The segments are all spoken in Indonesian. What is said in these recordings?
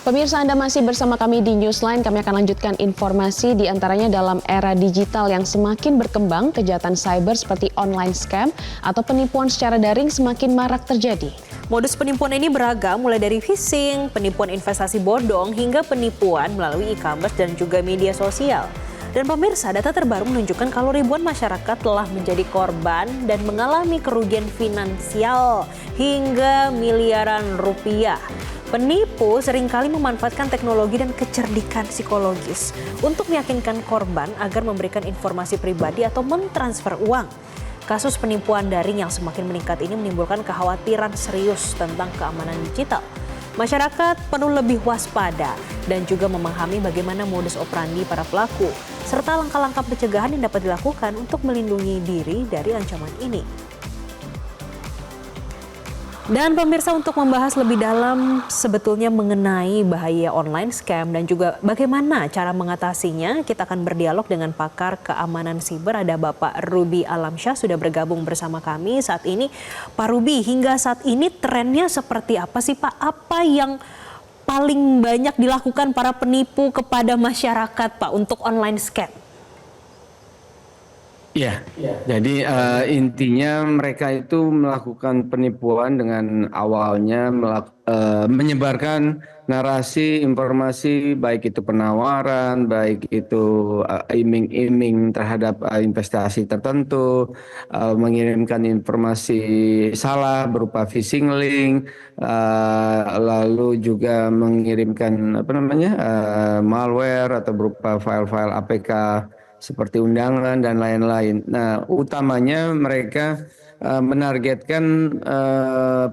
Pemirsa, Anda masih bersama kami di Newsline. Kami akan lanjutkan informasi di antaranya dalam era digital yang semakin berkembang, kejahatan cyber seperti online scam atau penipuan secara daring semakin marak terjadi. Modus penipuan ini beragam, mulai dari phishing, penipuan investasi bodong, hingga penipuan melalui e-commerce dan juga media sosial. Dan pemirsa, data terbaru menunjukkan kalau ribuan masyarakat telah menjadi korban dan mengalami kerugian finansial hingga miliaran rupiah. Penipu seringkali memanfaatkan teknologi dan kecerdikan psikologis untuk meyakinkan korban agar memberikan informasi pribadi atau mentransfer uang. Kasus penipuan daring yang semakin meningkat ini menimbulkan kekhawatiran serius tentang keamanan digital. Masyarakat perlu lebih waspada dan juga memahami bagaimana modus operandi para pelaku, serta langkah-langkah pencegahan yang dapat dilakukan untuk melindungi diri dari ancaman ini. Dan pemirsa, untuk membahas lebih dalam sebetulnya mengenai bahaya online scam dan juga bagaimana cara mengatasinya, kita akan berdialog dengan pakar keamanan siber. Ada Bapak Ruby Alamsyah sudah bergabung bersama kami saat ini. Pak Ruby, hingga saat ini trennya seperti apa sih Pak? Apa yang paling banyak dilakukan para penipu kepada masyarakat Pak untuk online scam? Ya, jadi intinya mereka itu melakukan penipuan dengan awalnya menyebarkan narasi informasi, baik itu penawaran, baik itu iming-iming terhadap investasi tertentu, mengirimkan informasi salah berupa phishing link, lalu juga mengirimkan malware atau berupa file-file APK seperti undangan dan lain-lain. Nah, utamanya mereka menargetkan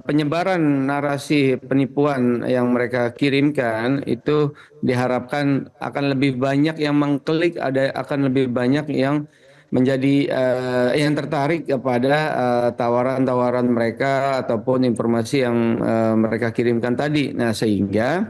penyebaran narasi penipuan yang mereka kirimkan itu diharapkan akan lebih banyak yang mengklik, akan lebih banyak yang menjadi yang tertarik kepada tawaran-tawaran mereka ataupun informasi yang mereka kirimkan tadi. Nah, sehingga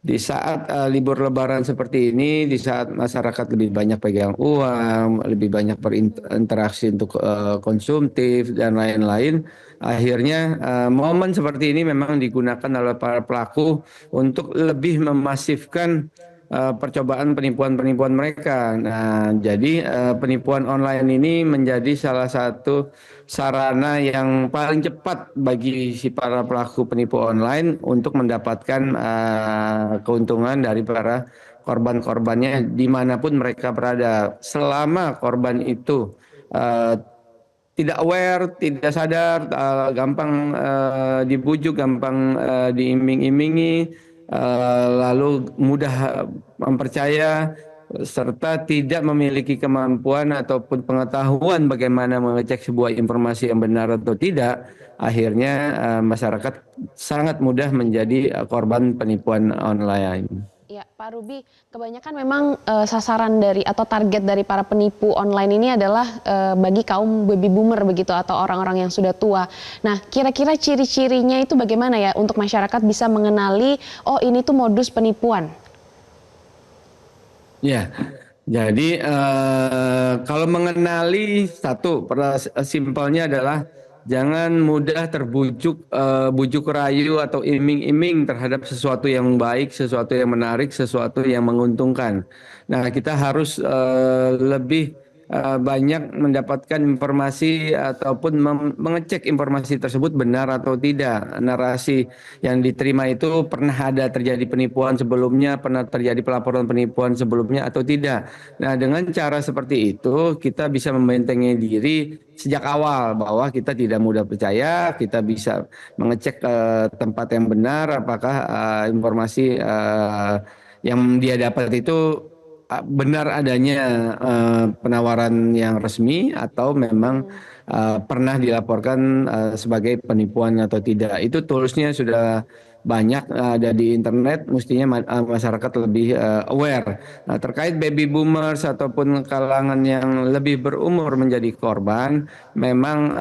di saat libur Lebaran seperti ini, di saat masyarakat lebih banyak pegang uang, lebih banyak berinteraksi untuk konsumtif dan lain-lain, akhirnya momen seperti ini memang digunakan oleh para pelaku untuk lebih memasifkan percobaan penipuan-penipuan mereka. Nah, jadi penipuan online ini menjadi salah satu sarana yang paling cepat bagi si para pelaku penipu online untuk mendapatkan keuntungan dari para korban-korbannya dimanapun mereka berada. Selama korban itu tidak aware, tidak sadar, gampang dibujuk, gampang diiming-imingi, lalu mudah mempercaya, serta tidak memiliki kemampuan ataupun pengetahuan bagaimana mengecek sebuah informasi yang benar atau tidak, akhirnya masyarakat sangat mudah menjadi korban penipuan online. Ya, Pak Ruby, kebanyakan memang sasaran dari atau target dari para penipu online ini adalah bagi kaum baby boomer begitu atau orang-orang yang sudah tua. Nah, kira-kira ciri-cirinya itu bagaimana ya untuk masyarakat bisa mengenali, oh ini tuh modus penipuan? Ya, jadi kalau mengenali, satu, simpelnya adalah jangan mudah terbujuk, bujuk rayu atau iming-iming terhadap sesuatu yang baik, sesuatu yang menarik, sesuatu yang menguntungkan. Nah, kita harus lebih banyak mendapatkan informasi ataupun mengecek informasi tersebut benar atau tidak. Narasi yang diterima itu pernah ada terjadi penipuan sebelumnya, pernah terjadi pelaporan penipuan sebelumnya atau tidak. Nah, dengan cara seperti itu kita bisa membentengi diri sejak awal bahwa kita tidak mudah percaya, kita bisa mengecek tempat yang benar apakah informasi yang dia dapat itu benar adanya penawaran yang resmi atau memang pernah dilaporkan sebagai penipuan atau tidak. Itu toolsnya sudah banyak ada di internet, mestinya masyarakat lebih aware. Nah, terkait baby boomers ataupun kalangan yang lebih berumur menjadi korban, memang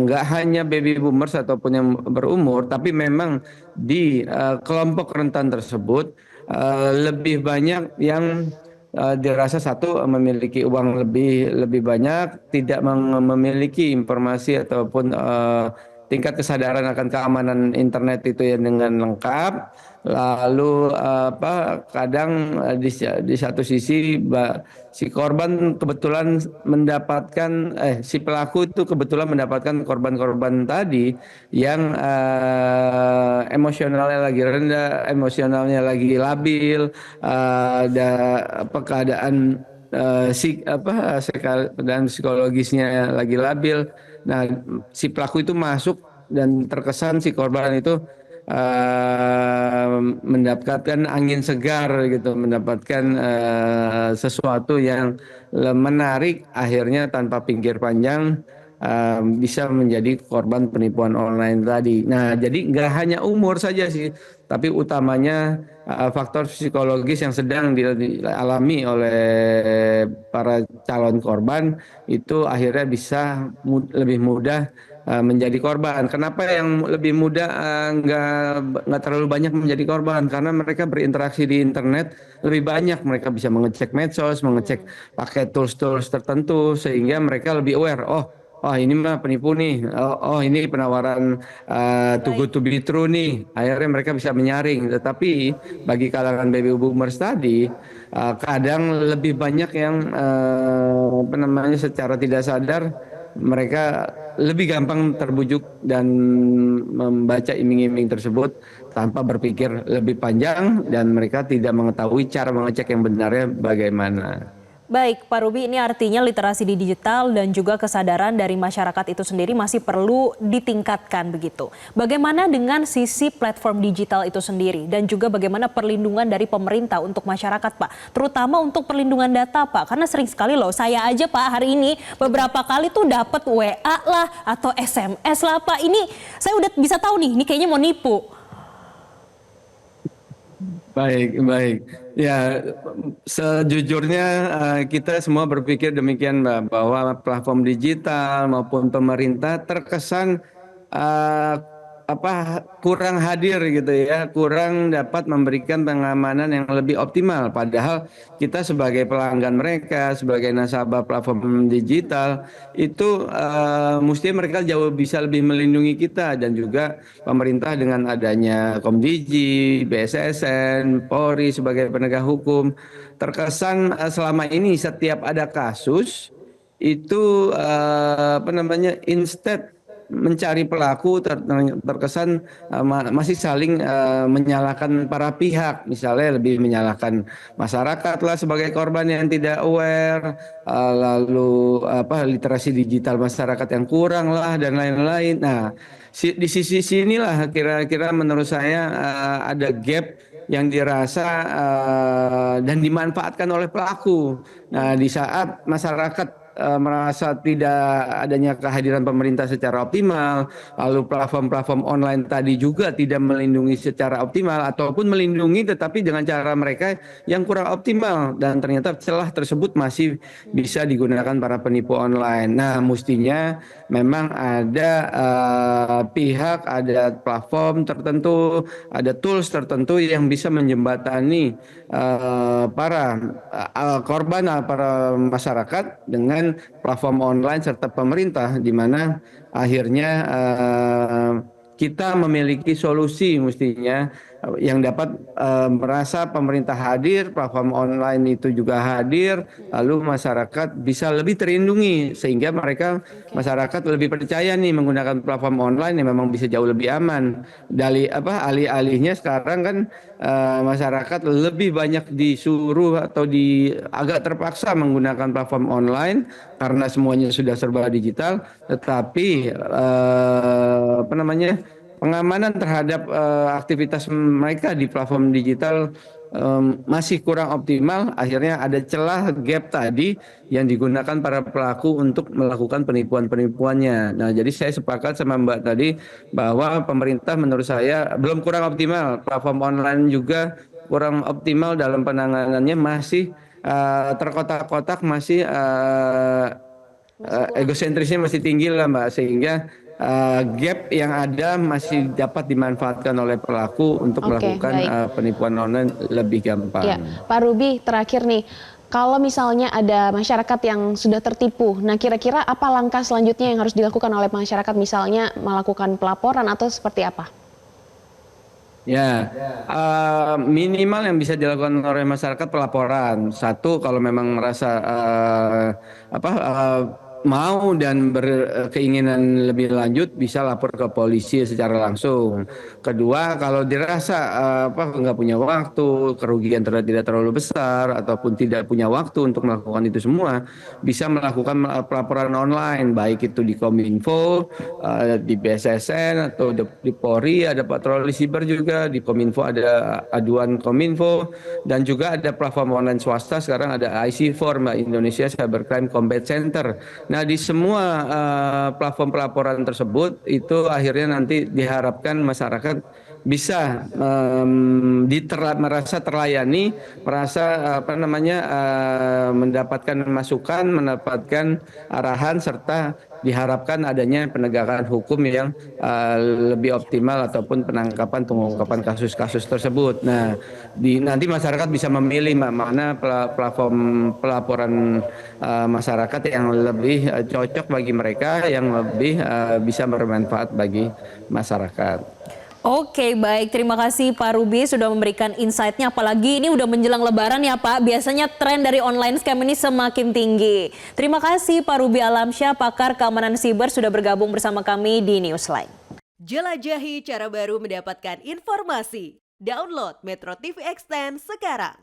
nggak hanya baby boomers ataupun yang berumur, tapi memang di kelompok rentan tersebut lebih banyak yang dirasa, satu, memiliki uang lebih banyak, tidak memiliki informasi ataupun tingkat kesadaran akan keamanan internet itu ya dengan lengkap. Lalu kadang di satu sisi si korban kebetulan mendapatkan si pelaku itu kebetulan mendapatkan korban-korban tadi yang emosionalnya lagi rendah, emosionalnya lagi labil, ada keadaan dan psikologisnya lagi labil. Nah, si pelaku itu masuk dan terkesan si korban itu mendapatkan angin segar gitu, mendapatkan sesuatu yang menarik, akhirnya tanpa pikir panjang bisa menjadi korban penipuan online tadi. Nah, jadi nggak hanya umur saja sih, tapi utamanya faktor psikologis yang sedang dialami oleh para calon korban itu akhirnya bisa lebih mudah menjadi korban. Kenapa yang lebih mudah nggak terlalu banyak menjadi korban? Karena mereka berinteraksi di internet lebih banyak. Mereka bisa mengecek medsos, mengecek pakai tools-tools tertentu sehingga mereka lebih aware. Oh ini mah penipu nih. Oh ini penawaran too good to be true nih. Akhirnya mereka bisa menyaring. Tetapi bagi kalangan baby boomers tadi, kadang lebih banyak yang secara tidak sadar mereka lebih gampang terbujuk dan membaca iming-iming tersebut tanpa berpikir lebih panjang dan mereka tidak mengetahui cara mengecek yang benarnya bagaimana. Baik, Pak Ruby, ini artinya literasi di digital dan juga kesadaran dari masyarakat itu sendiri masih perlu ditingkatkan begitu. Bagaimana dengan sisi platform digital itu sendiri dan juga bagaimana perlindungan dari pemerintah untuk masyarakat, Pak? Terutama untuk perlindungan data, Pak. Karena sering sekali loh, saya aja Pak hari ini beberapa kali tuh dapat WA lah atau SMS lah, Pak. Ini saya udah bisa tahu nih, ini kayaknya mau nipu. Baik. Ya, sejujurnya kita semua berpikir demikian, Mbak, bahwa platform digital maupun pemerintah terkesan uh, kurang hadir gitu ya, kurang dapat memberikan pengamanan yang lebih optimal. Padahal kita sebagai pelanggan mereka, sebagai nasabah platform digital itu mesti mereka jauh bisa lebih melindungi kita dan juga pemerintah dengan adanya Komdigi, BSSN, Polri sebagai penegak hukum terkesan selama ini setiap ada kasus itu instead mencari pelaku terkesan masih saling menyalahkan para pihak, misalnya lebih menyalahkan masyarakat lah sebagai korban yang tidak aware, lalu literasi digital masyarakat yang kurang lah dan lain-lain. Nah, di sisi sinilah kira-kira menurut saya ada gap yang dirasa dan dimanfaatkan oleh pelaku. Nah, di saat masyarakat merasa tidak adanya kehadiran pemerintah secara optimal, lalu platform-platform online tadi juga tidak melindungi secara optimal ataupun melindungi tetapi dengan cara mereka yang kurang optimal dan ternyata celah tersebut masih bisa digunakan para penipu online. Nah, mestinya memang ada pihak, ada platform tertentu, ada tools tertentu yang bisa menjembatani para korban, para masyarakat dengan platform online serta pemerintah, di mana akhirnya kita memiliki solusi mestinya yang dapat merasa pemerintah hadir, platform online itu juga hadir, lalu masyarakat bisa lebih terlindungi sehingga masyarakat lebih percaya nih menggunakan platform online yang memang bisa jauh lebih aman. Alih-alihnya sekarang kan masyarakat lebih banyak disuruh atau agak terpaksa menggunakan platform online karena semuanya sudah serba digital, tetapi pengamanan terhadap aktivitas mereka di platform digital masih kurang optimal. Akhirnya ada celah gap tadi yang digunakan para pelaku untuk melakukan penipuan-penipuannya. Nah, jadi saya sepakat sama Mbak tadi bahwa pemerintah menurut saya belum kurang optimal. Platform online juga kurang optimal dalam penanganannya, masih terkotak-kotak, masih egosentrisnya masih tinggi lah Mbak, sehingga gap yang ada masih dapat dimanfaatkan oleh pelaku untuk melakukan penipuan online lebih gampang. Ya, Pak Ruby, terakhir nih, kalau misalnya ada masyarakat yang sudah tertipu, nah kira-kira apa langkah selanjutnya yang harus dilakukan oleh masyarakat, misalnya melakukan pelaporan atau seperti apa? Ya, minimal yang bisa dilakukan oleh masyarakat pelaporan. Satu, kalau memang merasa mau dan berkeinginan lebih lanjut, bisa lapor ke polisi secara langsung. Kedua, kalau dirasa nggak punya waktu, kerugian tidak terlalu besar, ataupun tidak punya waktu untuk melakukan itu semua, bisa melakukan pelaporan online, baik itu di Kominfo, di BSSN, atau di Polri ada patroli siber juga, di Kominfo ada aduan Kominfo, dan juga ada platform online swasta sekarang ada IC4, Mbak, Indonesia Cybercrime Combat Center. Nah, di semua platform pelaporan tersebut itu akhirnya nanti diharapkan masyarakat bisa merasa terlayani, merasa mendapatkan masukan, mendapatkan arahan, serta diharapkan adanya penegakan hukum yang lebih optimal ataupun penangkapan pengungkapan kasus-kasus tersebut. Nah, nanti masyarakat bisa memilih mana platform pelaporan masyarakat yang lebih cocok bagi mereka, yang lebih bisa bermanfaat bagi masyarakat. Oke, baik. Terima kasih Pak Ruby sudah memberikan insight-nya. Apalagi ini udah menjelang Lebaran ya Pak. Biasanya tren dari online scam ini semakin tinggi. Terima kasih Pak Ruby Alamsyah, pakar keamanan siber, sudah bergabung bersama kami di Newsline. Jelajahi cara baru mendapatkan informasi. Download Metro TV Extend sekarang.